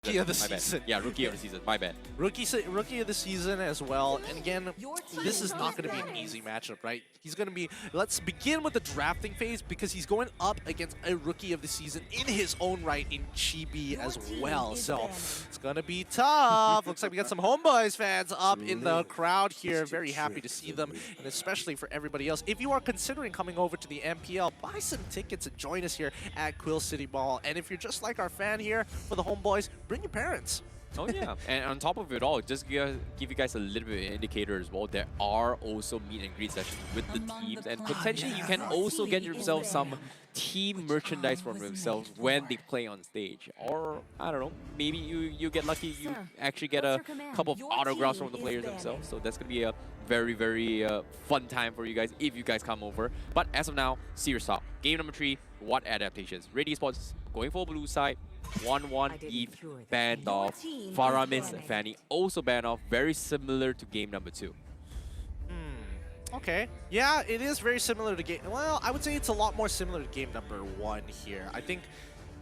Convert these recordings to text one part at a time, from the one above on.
Rookie of the season. Yeah, rookie of the season. My bad. Rookie of the season as well. And again, this is not going to be an easy matchup, right? He's going to be, let's begin with the drafting phase because he's going up against a rookie of the season in his own right in Chibi as well. So it's going to be tough. Looks like we got some Homeboys fans up in the crowd here. Very happy to see them, and especially for everybody else. If you are considering coming over to the MPL, buy some tickets and join us here at Quill City Mall. And if you're just like our fan here for the Homeboys, bring your parents. Oh yeah, and on top of it all, just give you guys a little bit of an indicator as well, there are also meet and greet sessions with the teams, and potentially you can also get yourself some team merchandise from themselves when they play on stage. Or, I don't know, maybe you get lucky, you actually get a couple of autographs from the players themselves. So that's going to be a very, very fun time for you guys if you guys come over. But as of now, serious talk. Game number 3, what adaptations? Red Esports going for blue side. 1-1 Eve banned off. Faramis and Fanny also banned off. Very similar to game number 2. Okay. Yeah, it is very similar to game. Well, I would say it's a lot more similar to game number 1 here. I think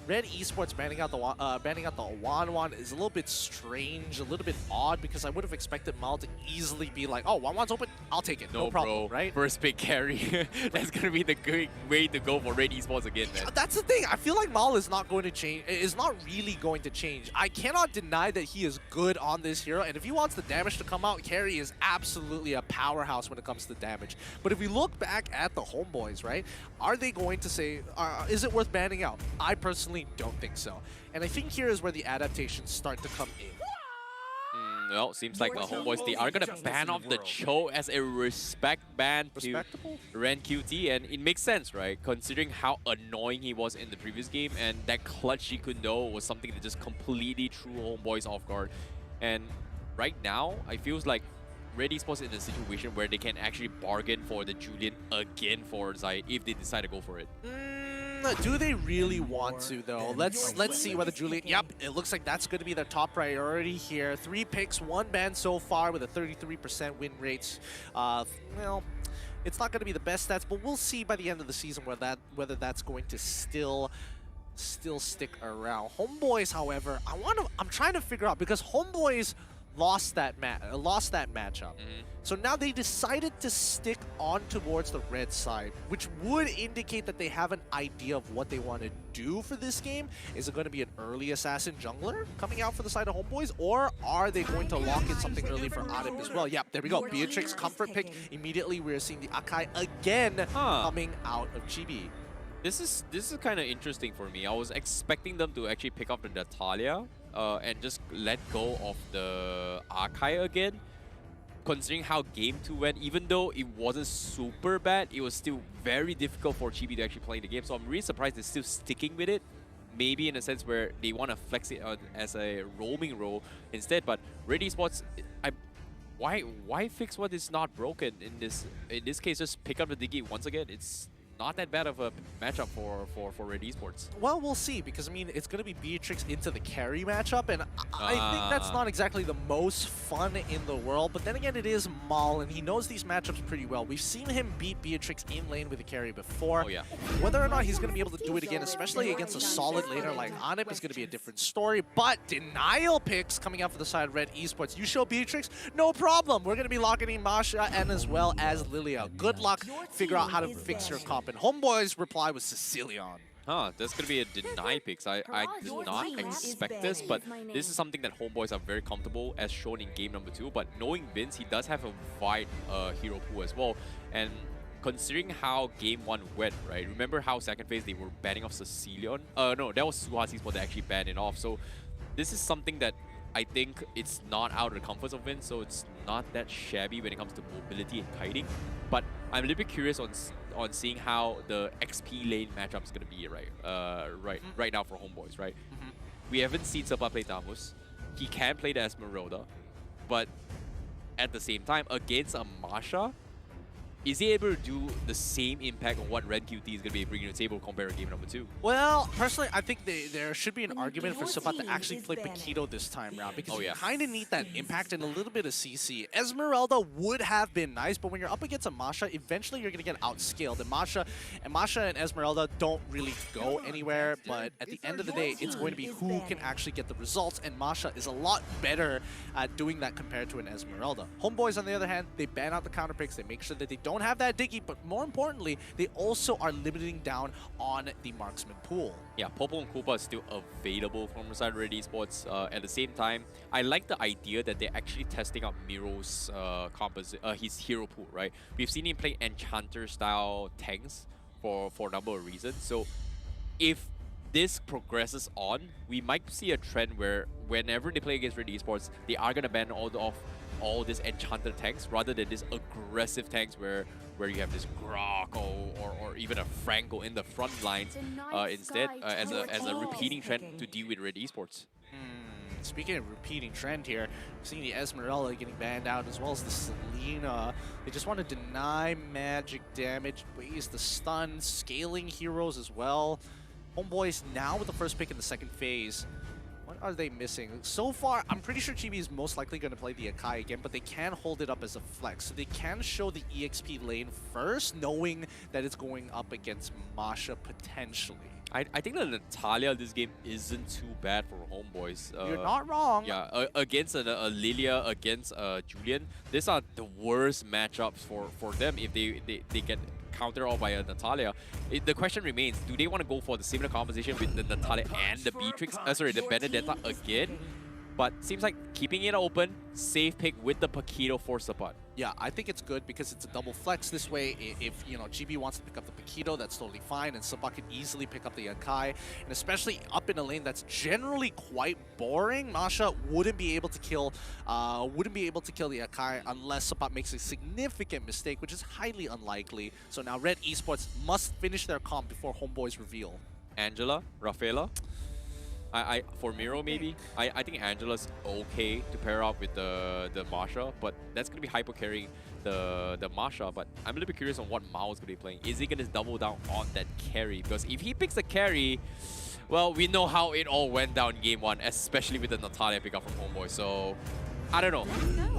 Red Esports banning out the Wan is a little bit strange, a little bit odd, because I would have expected Mal to easily be like, oh, Wan's open, I'll take it, no problem, bro. right? First pick carry. That's gonna be the good way to go for Red Esports again, man. That's the thing. I feel like Mal is not going to change. Is not really going to change. I cannot deny that he is good on this hero, and if he wants the damage to come out, carry is absolutely a powerhouse when it comes to damage. But if we look back at the Homeboys, right, are they going to say, is it worth banning out? I personally don't think so. And I think here is where the adaptations start to come in. Well, seems like the Homeboys, they are going to ban off the Cho as a respect ban to Ren QT, and it makes sense, right? Considering how annoying he was in the previous game, and that clutch he could know was something that just completely threw Homeboys off guard. And right now, I feels like Red Esports in a situation where they can actually bargain for the Julian again for Zayed if they decide to go for it. Do they really want to, though? Let's see whether Julian... Yep, it looks like that's going to be their top priority here. 3 picks, 1 ban so far with a 33% win rate. Well, it's not going to be the best stats, but we'll see by the end of the season whether that's going to still stick around. Homeboys, however, I'm trying to figure out, because Homeboys lost that matchup. So now they decided to stick on towards the red side, which would indicate that they have an idea of what they want to do for this game. Is it going to be an early assassin jungler coming out for the side of Homeboys, or are they going to lock in something early for Adip as well? Yep, there we go. Beatrix comfort pick. Immediately we're seeing the Akai again coming out of Chibi. This is kind of interesting for me. I was expecting them to actually pick up the Natalia and just let go of the Akai again. Considering how game 2 went, even though it wasn't super bad, it was still very difficult for Chibi to actually play the game. So I'm really surprised they're still sticking with it. Maybe in a sense where they want to flex it as a roaming role instead. But Red Esports, why fix what is not broken in this case? Just pick up the Diggy once again. It's not that bad of a matchup for Red Esports. Well, we'll see, because I mean, it's going to be Beatrix into the carry matchup, and I think that's not exactly the most fun in the world, but then again, it is Mal, and he knows these matchups pretty well. We've seen him beat Beatrix in lane with a carry before. Oh, yeah. Whether or not he's going to be able to do it again, especially against a solid laner like Anip, is going to be a different story, but denial picks coming out for the side of Red Esports. You show Beatrix, no problem. We're going to be locking in Masha and as well as Lilia. Good luck. Figure out how to fix your comp. And Homeboy's reply was Sicilian. That's going to be a deny picks. I did not expect this, but this is something that Homeboys are very comfortable, as shown in game number 2. But knowing Vince, he does have a wide hero pool as well. And considering how game 1 went, right? Remember how second phase they were banning off Sicilian? No, that was Suhasi's fault. They actually banned it off. So this is something that I think it's not out of the comforts of Vince, so it's not that shabby when it comes to mobility and kiting. But I'm a little bit curious on seeing how the XP lane matchup is going to be right now for Homeboys, right? We haven't seen Sepa play Tamus. He can play the Esmeralda, but at the same time, against a Masha, is he able to do the same impact on what Red QT is going to be bringing to the table compared to game number 2? Well, personally, I think there should be an argument for Sabat to actually play Paquito this time round because you kind of need that impact and a little bit of CC. Esmeralda would have been nice, but when you're up against a Masha, eventually you're going to get outscaled. And Masha and Esmeralda don't really go anywhere, but at the end of the day, it's going to be who can actually get the results, and Masha is a lot better at doing that compared to an Esmeralda. Homeboys, on the other hand, they ban out the counter picks, they make sure that they don't have that Diggy, but more importantly, they also are limiting down on the marksman pool. Yeah, Popo and Koopa is still available from the side of Red Esports. At the same time, I like the idea that they're actually testing out Miro's his hero pool, right? We've seen him play Enchanter-style tanks for a number of reasons. So if this progresses on, we might see a trend where whenever they play against Red Esports, they are going to ban all these Enchanter tanks rather than this aggressive tanks where you have this Grok or even a Franco in the front lines instead as a repeating trend to deal with Red Esports. Speaking of repeating trend here, we're seeing the Esmeralda getting banned out as well as the Selena. They just want to deny magic damage, waste the stun, scaling heroes as well. Homeboys now with the first pick in the second phase. What are they missing? So far, I'm pretty sure Chibi is most likely going to play the Akai again, but they can hold it up as a flex. So they can show the EXP lane first, knowing that it's going up against Masha potentially. I think that Natalia this game isn't too bad for Homeboys. You're not wrong. Yeah, against a Lilia, against Julian, these are the worst matchups for them if they get countered off by a Natalia. The question remains, do they want to go for the similar composition with the Natalia and the Beatrix, the Benedetta again? But seems like keeping it open, safe pick with the Paquito for Sabat. Yeah, I think it's good because it's a double flex this way. If GB wants to pick up the Paquito, that's totally fine, and Sabat can easily pick up the Akai. And especially up in a lane that's generally quite boring, Masha wouldn't be able to kill the Akai unless Sabat makes a significant mistake, which is highly unlikely. So now Red Esports must finish their comp before Homeboys reveal. Angela, Rafaela. For Miro maybe, I think Angela's okay to pair up with the Masha, but that's gonna be hyper carrying the Masha. But I'm a little bit curious on what Mao's gonna be playing. Is he gonna double down on that carry? Because if he picks a carry, well, we know how it all went down in game 1, especially with the Natalia pickup from Homeboy. So I don't know.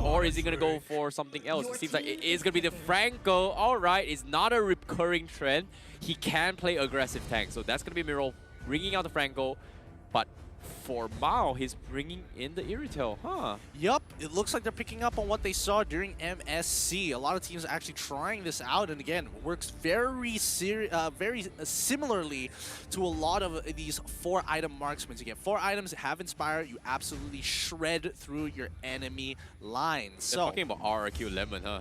Or is he gonna go for something else? It seems like it is gonna be the Franco. All right, it's not a recurring trend. He can play aggressive tank, so that's gonna be Miro bringing out the Franco. But for Mao, he's bringing in the Irritel, huh? Yup, it looks like they're picking up on what they saw during MSC. A lot of teams are actually trying this out, and again, works very similarly to a lot of these 4-item marksmen. You get 4 items, have Inspire, you absolutely shred through your enemy lines. So talking about RRQ Lemon, huh?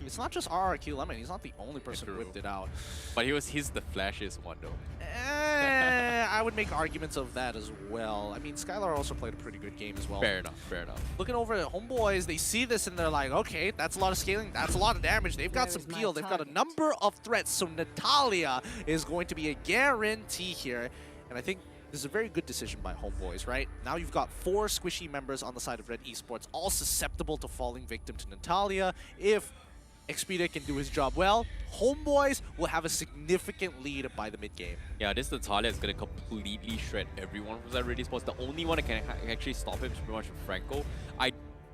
It's not just RRQ Lemon, he's not the only person who whipped it out. But he's the flashiest one though. I would make arguments of that as well. I mean, Skylar also played a pretty good game as well. Fair enough, fair enough. Looking over at Homeboys, they see this and they're like, okay, that's a lot of scaling, that's a lot of damage. They've got some peel, they've got a number of threats, so Natalia is going to be a guarantee here. And I think this is a very good decision by Homeboys, right? Now you've got 4 squishy members on the side of Red Esports, all susceptible to falling victim to Natalia. If Expedia can do his job well, Homeboys will have a significant lead by the mid-game. Yeah, this Natalia is going to completely shred everyone from Red Esports. The only one that can actually stop him is pretty much Franco.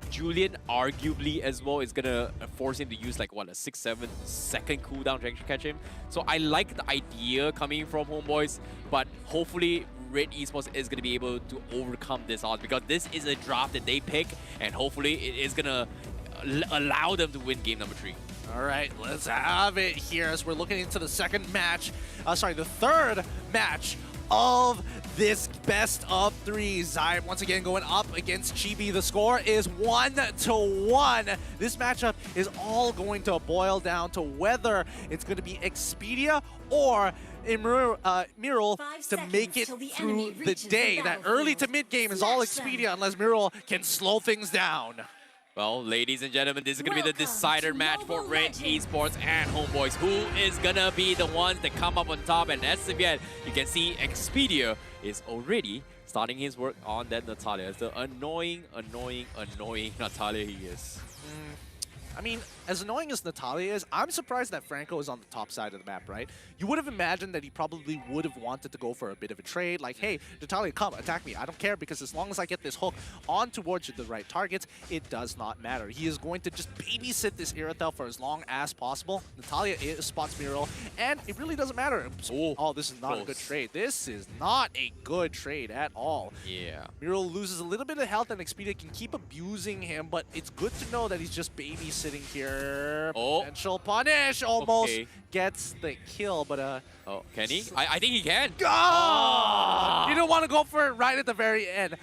Julian, arguably as well, is going to force him to use like, what, a 6-7 second cooldown to actually catch him. So I like the idea coming from Homeboys, but hopefully Red Esports is going to be able to overcome this odds, because this is a draft that they pick, and hopefully it is going to allow them to win game number 3. All right, let's have it here as we're looking into the the third match of this best of 3. Zai once again going up against Chibi. The score is 1-1. This matchup is all going to boil down to whether it's going to be Expedia or Miral to make it through the day. That early to mid game is all Expedia unless Miral can slow things down. Well, ladies and gentlemen, this is going to be the decider match for Red Esports and Homeboys. Who is going to be the ones that come up on top? And as of yet, you can see Expedia is already starting his work on that Natalia. It's the annoying Natalia he is. I mean, as annoying as Natalia is, I'm surprised that Franco is on the top side of the map, right? You would have imagined that he probably would have wanted to go for a bit of a trade, like, hey, Natalia, come, attack me. I don't care, because as long as I get this hook on towards the right targets, it does not matter. He is going to just babysit this Irithel for as long as possible. Natalia spots Miro, and it really doesn't matter. Oh, this is not a good trade. This is not a good trade at all. Yeah. Miro loses a little bit of health, and Expedia can keep abusing him, but it's good to know that he's just babysitting here. Potential punish almost gets the kill, but oh, can he? I think he can. You don't want to go for it right at the very end.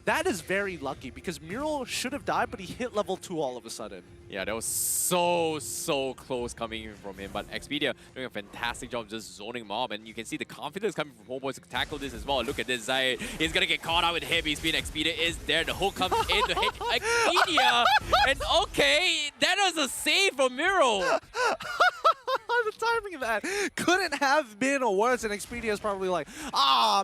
That is very lucky because Miro should have died, but he hit level 2 all of a sudden. Yeah, that was so close coming in from him. But Expedia doing a fantastic job just zoning mob. And you can see the confidence coming from HOMEBOIS to tackle this as well. Look at this, Zayed. He's going to get caught out with heavy speed. Expedia is there. The hook comes in to hit Expedia. And okay, that was a save from Miro. The timing of that couldn't have been worse, and Expedia is probably like,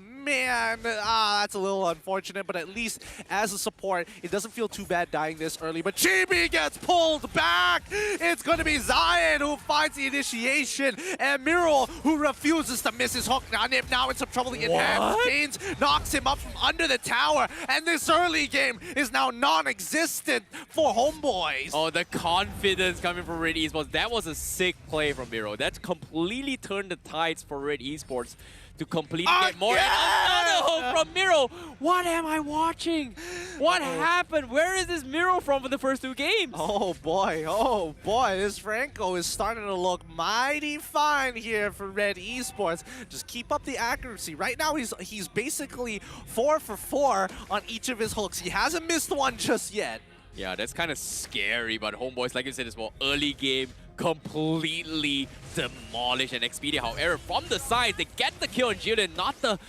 man, that's a little unfortunate, but at least as a support, it doesn't feel too bad dying this early, but Chibi gets pulled back! It's gonna be Zion who finds the initiation, and Miro who refuses to miss his hook. Now in some trouble, the enhanced chains knocks him up from under the tower, and this early game is now non-existent for HOMEBOIS. Oh, the confidence coming from Red Esports. That was a sick play from Miro. That completely turned the tides for Red Esports to completely get more. And another hook from Miro. What am I watching? What happened? Where is this Miro from for the first 2 games? Oh boy, this Franco is starting to look mighty fine here for Red Esports. Just keep up the accuracy. Right now he's basically 4 for 4 on each of his hooks. He hasn't missed one just yet. Yeah, that's kind of scary, but HOMEBOIS, like you said as well, early game, completely demolished. And Expedia, however, from the side, they get the kill on Julian, not the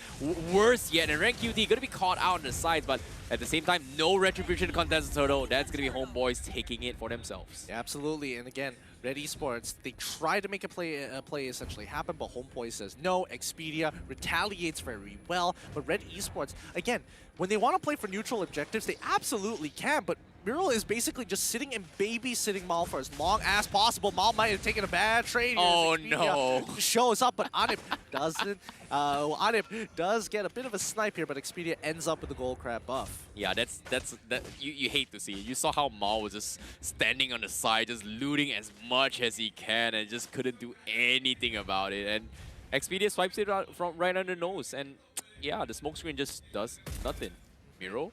worst yet. And Rank QT going to be caught out on the sides, but at the same time, no retribution to contest the turtle. That's going to be HOMEBOIS taking it for themselves. Yeah, absolutely. And again, Red Esports, they try to make a play essentially happen, but HOMEBOIS says no. Expedia retaliates very well. But Red Esports, again, when they want to play for neutral objectives, they absolutely can, but Miro is basically just sitting and babysitting Mal for as long as possible. Mal might have taken a bad trade. Oh no! Shows up, but Anip doesn't. Anip does get a bit of a snipe here, but Expedia ends up with the gold crab buff. Yeah, that you hate to see it. You saw how Mal was just standing on the side, just looting as much as he can, and just couldn't do anything about it. And Expedia swipes it out from right under the nose, and yeah, the smoke screen just does nothing. Miro.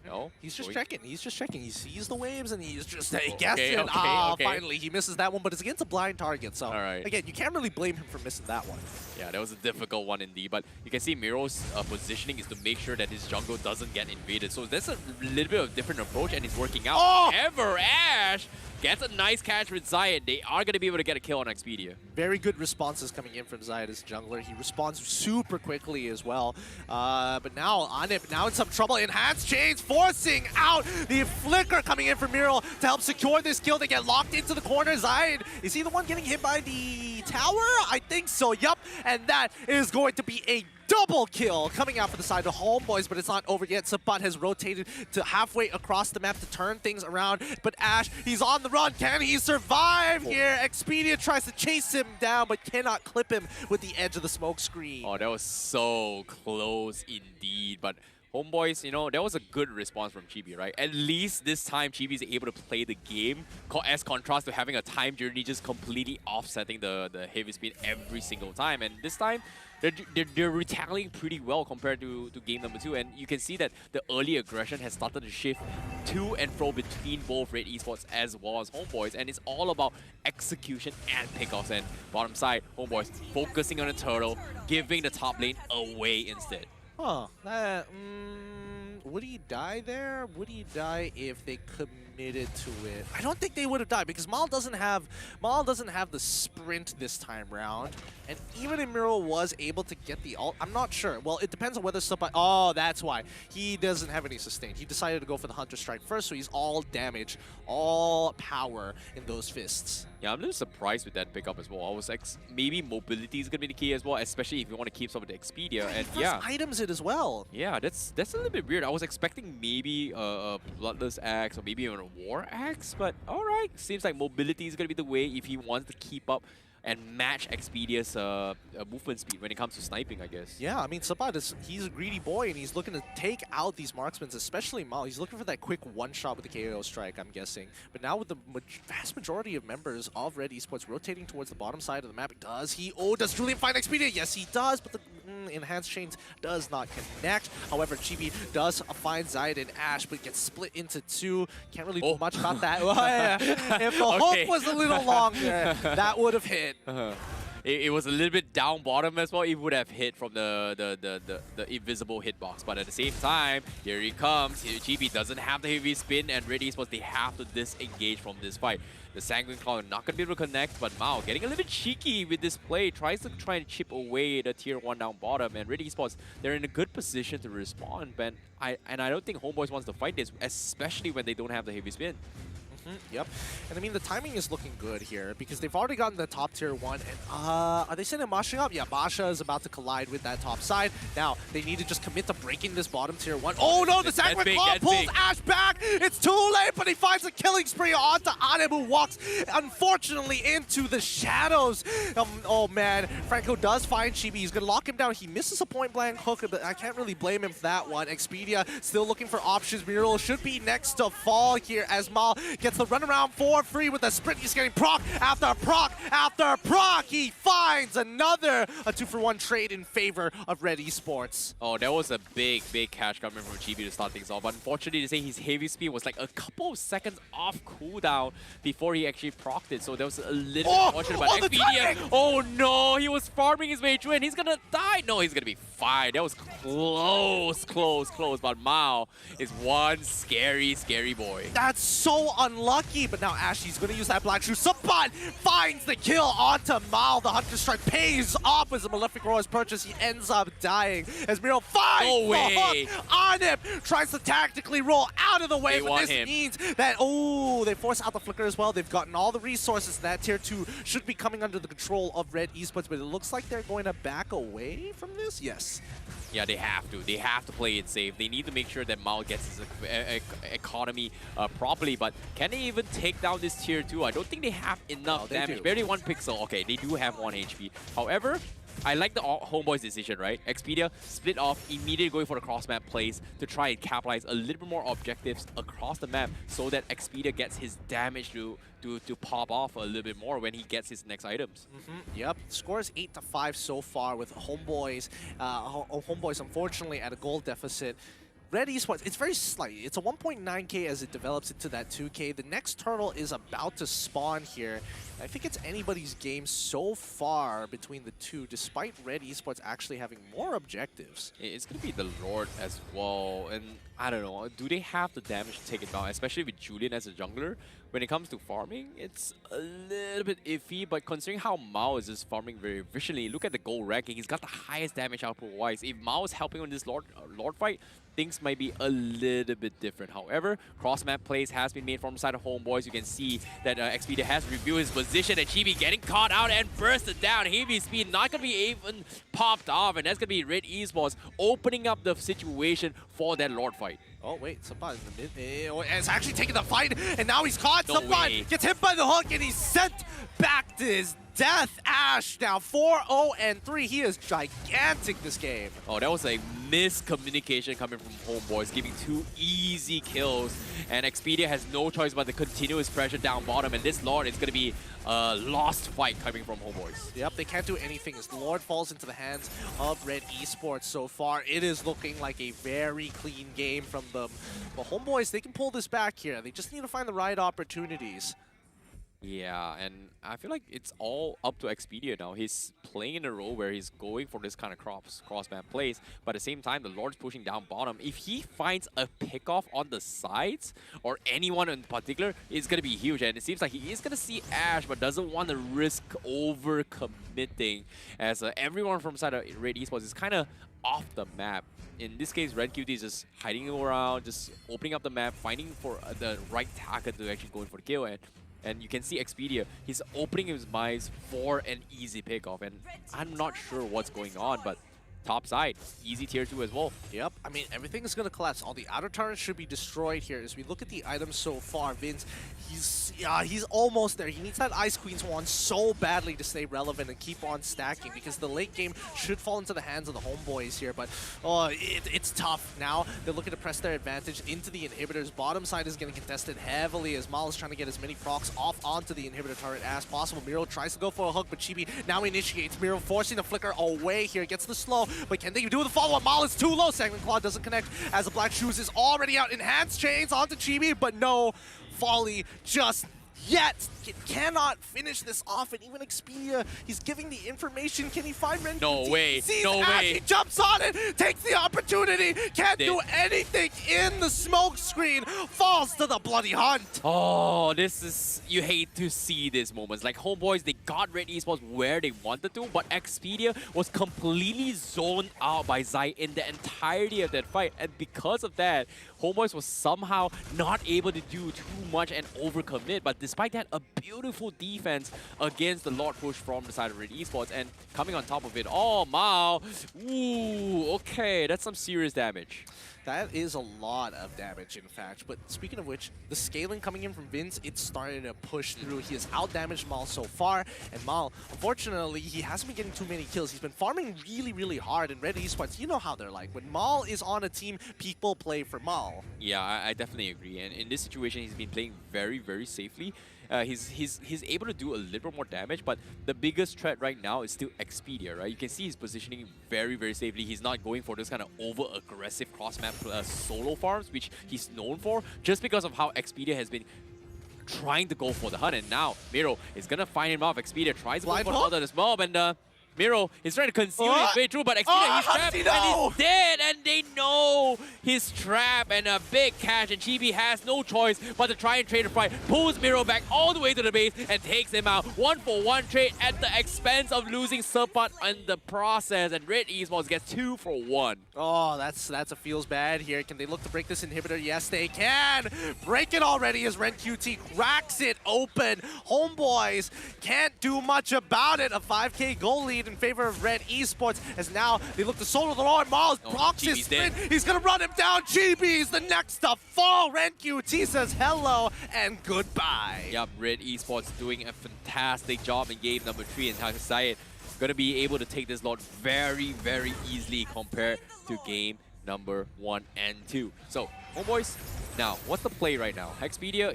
No, he's just checking. He's just checking. He sees the waves and he's just guessing. Okay. Finally, he misses that one, but it's against a blind target. So, right. Again, you can't really blame him for missing that one. Yeah, that was a difficult one indeed. But you can see Miro's positioning is to make sure that his jungle doesn't get invaded. So that's a little bit of a different approach, and it's working out. However, Ash gets a nice catch with Zayed. They are going to be able to get a kill on Expedia. Very good responses coming in from Zayed as jungler. He responds super quickly as well. But now, Anip, now in some trouble. Enhanced chains forcing out the flicker coming in from Miro to help secure this kill. They get locked into the corner. Zayed, is he the one getting hit by the tower? I think so, yup. And that is going to be a double kill coming out for the side of HOMEBOIS, but it's not over yet. Sabat has rotated to halfway across the map to turn things around, but Ash, he's on the run. Can he survive here? Expedia tries to chase him down, but cannot clip him with the edge of the smoke screen. Oh, that was so close indeed, but HOMEBOIS, you know, that was a good response from Chibi, right? At least this time, Chibi is able to play the game as contrast to having a time journey just completely offsetting the heavy speed every single time. And this time, they're retaliating pretty well compared to game number 2. And you can see that the early aggression has started to shift to and fro between both Red Esports as well as HOMEBOIS. And it's all about execution and pickoffs. And bottom side, HOMEBOIS focusing on the turtle, giving the top lane away instead. Huh. Would he die there? Would he die if they committed to it? I don't think they would have died because Mal doesn't have the sprint this time round. And even if Miro was able to get the ult, I'm not sure. Well, it depends on whether somebody... Oh, that's why. He doesn't have any sustain. He decided to go for the Hunter Strike first, so he's all damage, all power in those fists. Yeah, I'm a little surprised with that pickup as well. I was like, maybe mobility is going to be the key as well, especially if you want to keep some of the Expedia. And yeah, items it as well. Yeah, that's a little bit weird. I was was expecting maybe a Bloodless Axe or maybe even a War Axe, but alright, seems like mobility is going to be the way if he wants to keep up and match Expedia's movement speed when it comes to sniping, I guess. Yeah, I mean, Sabat, he's a greedy boy, and he's looking to take out these marksmen, especially Mao. He's looking for that quick one-shot with the KO strike, I'm guessing. But now with the vast majority of members of Red Esports rotating towards the bottom side of the map, does Julian find Expedia? Yes, he does, but the enhanced chains does not connect. However, Chibi does find Zayed and Ash, but gets split into two. Can't really do much about that. If the hook was a little longer, that would have hit. It was a little bit down bottom as well. It would have hit from the invisible hitbox. But at the same time, here he comes. GB doesn't have the heavy spin, and Red Esports, they have to disengage from this fight. The Sanguine Claw not going to be able to connect, but Mao getting a little bit cheeky with this play. Tries to try and chip away the tier 1 down bottom. And Red Esports, they're in a good position to respond. But I don't think HOMEBOIS wants to fight this, especially when they don't have the heavy spin. Yep. And I mean, the timing is looking good here because they've already gotten the top tier 1. And are they sending Masha up? Yeah, Masha is about to collide with that top side. Now, they need to just commit to breaking this bottom tier 1. Oh no, the Sanguine Claw pulls Ash back. It's too late, but he finds a killing spree onto Aneb, who walks, unfortunately, into the shadows. Oh man, Franco does find Chibi. He's going to lock him down. He misses a point blank hook, but I can't really blame him for that one. Expedia still looking for options. Mural should be next to fall here as Mal gets the runaround for free with a sprint. He's getting proc after proc after proc. He finds another 2-for-1 trade in favor of Red Esports. Oh, that was a big catch coming from GB to start things off. But unfortunately, to say his heavy speed was like a couple of seconds off cooldown before he actually procced it. So that was a little unfortunate. But Expedia, oh no, he was farming his way through and he's gonna die. No, he's gonna be fine. That was close. But Mao is one scary boy. That's so unlucky, but now Ashley's going to use that Black Shoe. Sabat finds the kill onto Mal. The Hunter Strike pays off as a Malefic Roar's purchase. He ends up dying as Miro finds the hook on him. Tries to tactically roll out of the way, but this means that, they force out the Flicker as well. They've gotten all the resources. That tier 2 should be coming under the control of Red Esports, but it looks like they're going to back away from this. Yes. Yeah, they have to. They have to play it safe. They need to make sure that Mao gets his economy properly. But can they even take down this tier 2? I don't think they have enough damage. Barely 1 pixel. Okay, they do have 1 HP. However, I like the HOMEBOIS decision, right? Expedia split off, immediately going for the cross-map plays to try and capitalize a little bit more objectives across the map so that Expedia gets his damage to pop off a little bit more when he gets his next items. Yep, score is 8-5 so far with HOMEBOIS. HOMEBOIS, unfortunately, at a goal deficit. Red Esports, it's very slight. It's a 1.9k as it develops into that 2k. The next turtle is about to spawn here. I think it's anybody's game so far between the two, despite Red Esports actually having more objectives. It's going to be the Lord as well, and I don't know, do they have the damage to take it down, especially with Julian as a jungler? When it comes to farming, it's a little bit iffy, but considering how Mao is just farming very efficiently, look at the gold ranking, he's got the highest damage output-wise. If Mao is helping on this Lord fight, things might be a little bit different. However, cross-map plays has been made from the side of HOMEBOIS. You can see that Expedia has reviewed his position, and Chibi getting caught out and bursted down. Heavy speed not going to be even popped off, and that's going to be Red Esports opening up the situation for that Lord fight. Oh, wait, Sabat in the mid. It's actually taking the fight, and now he's caught. No Sabat gets hit by the hook, and he's sent back to his death. Ash now 4-0-3. He is gigantic this game. Oh, that was a miscommunication coming from HOMEBOIS, giving 2 easy kills. And Expedia has no choice but to continue his pressure down bottom. And this Lord is going to be a lost fight coming from HOMEBOIS. Yep, they can't do anything as the Lord falls into the hands of Red Esports so far. It is looking like a very clean game from them. But HOMEBOIS, they can pull this back here. They just need to find the right opportunities. Yeah, and I feel like it's all up to Expedia now. He's playing in a role where he's going for this kind of cross-map plays, but at the same time, the Lord's pushing down bottom. If he finds a pick-off on the sides, or anyone in particular, it's going to be huge. And it seems like he is going to see Ash, but doesn't want to risk over-committing, as everyone from side of Red Esports is kind of off the map. In this case, Red QT is just hiding around, just opening up the map, finding for the right target to actually go in for the kill. And you can see Expedia, he's opening his minds for an easy pickoff. And I'm not sure what's going on, but top side. Easy tier 2 as well. Yep, I mean, everything is going to collapse. All the outer turrets should be destroyed here. As we look at the items so far, Vince, he's almost there. He needs that Ice Queen's wand so badly to stay relevant and keep on stacking, because the late game should fall into the hands of the homeboys here. But it's tough. Now they're looking to press their advantage into the inhibitors. Bottom side is getting contested heavily as Mal is trying to get as many procs off onto the inhibitor turret as possible. Miro tries to go for a hook, but Chibi now initiates. Miro forcing the flicker away here. Gets the slow, but can they do the follow-up? Mal is too low. Segment Claw doesn't connect as the Black Shoes is already out. Enhanced chains onto Chibi, but no Folly just yet. Cannot finish this off, and even Expedia, he's giving the information. Can he find Ren? No way. No way. He jumps on it, takes the opportunity, can't do anything in the smoke screen, falls to the bloody hunt. Oh, this is, you hate to see these moments. Like, homeboys, they got Red Esports where they wanted to, but Expedia was completely zoned out by Zai in the entirety of that fight, and because of that, homeboys was somehow not able to do too much and overcommit. But despite that, a beautiful defense against the Lord push from the side of Red Esports, and coming on top of it, oh, Mao. Ooh, okay, that's some serious damage. That is a lot of damage, in fact. But speaking of which, the scaling coming in from Vince, it's starting to push through. He has out-damaged Mal so far, and Mal, unfortunately, he hasn't been getting too many kills. He's been farming really, really hard, and Red Esports, you know how they're like. When Mal is on a team, people play for Mal. Yeah, I definitely agree. And in this situation, he's been playing very, very safely. He's able to do a little more damage, but the biggest threat right now is still Expedia, right? You can see he's positioning very, very safely. He's not going for this kind of over-aggressive cross-map solo farms, which he's known for, just because of how Expedia has been trying to go for the hunt. And now Miro is going to find him off. Expedia tries to go for the hunt on this mob, and Miro is trying to conceal his way through, but Expedia, he's trapped, and he's dead, and they know his trap, and a big catch, and Chibi has no choice but to try and trade a fight. Pulls Miro back all the way to the base and takes him out. 1-for-1 trade at the expense of losing Serpent in the process, and Red Esports gets 2-for-1. Oh, that's a feels bad here. Can they look to break this inhibitor? Yes, they can. Break it already as Ren QT cracks it open. Homeboys can't do much about it. A 5K goal lead in favor of Red Esports, as now they look to solo the Lord. Miles blocks his sprint. He's gonna run him down. Chibi's the next to fall. Ren QT says hello and goodbye. Yep, Red Esports doing a fantastic job in game number 3, and like I said, gonna be able to take this Lord very, very easily compared to game number 1 and 2. So, homeboys, now what's the play right now? Expedia,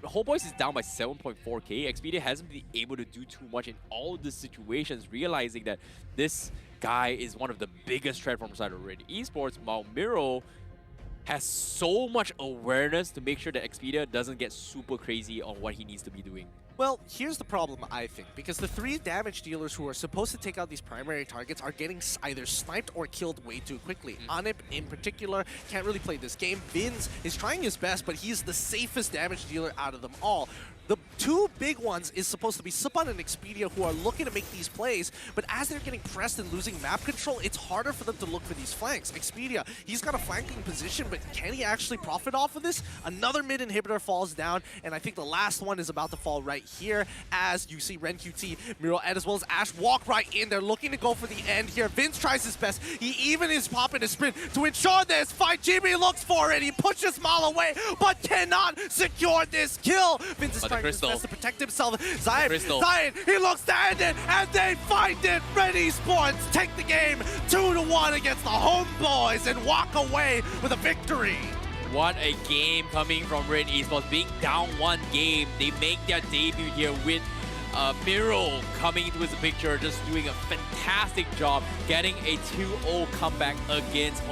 homeboys is down by 7.4k. Expedia hasn't been able to do too much in all of these situations, realizing that this guy is one of the biggest threat from the side of Red Esports. While Miro has so much awareness to make sure that Expedia doesn't get super crazy on what he needs to be doing. Well, here's the problem, I think, because the 3 damage dealers who are supposed to take out these primary targets are getting either sniped or killed way too quickly. Anip, in particular, can't really play this game. Vince is trying his best, but he's the safest damage dealer out of them all. The 2 big ones is supposed to be Supan and Expedia, who are looking to make these plays, but as they're getting pressed and losing map control, it's harder for them to look for these flanks. Expedia, he's got a flanking position, but can he actually profit off of this? Another mid inhibitor falls down, and I think the last one is about to fall right here, as you see Ren QT, Miro, and as well as Ash walk right in. They're looking to go for the end here. Vince tries his best. He even is popping a sprint to ensure this fight. Jimmy looks for it. He pushes Mal away, but cannot secure this kill. Vince is trying his best to protect himself. Zion, he looks to end it, and they find it. Red Esports take the game 2-1 against the Homeboys and walk away with a victory. What a game coming from Red Esports. Being down 1 game, they make their debut here with Miro coming into the picture, just doing a fantastic job, getting a 2-0 comeback against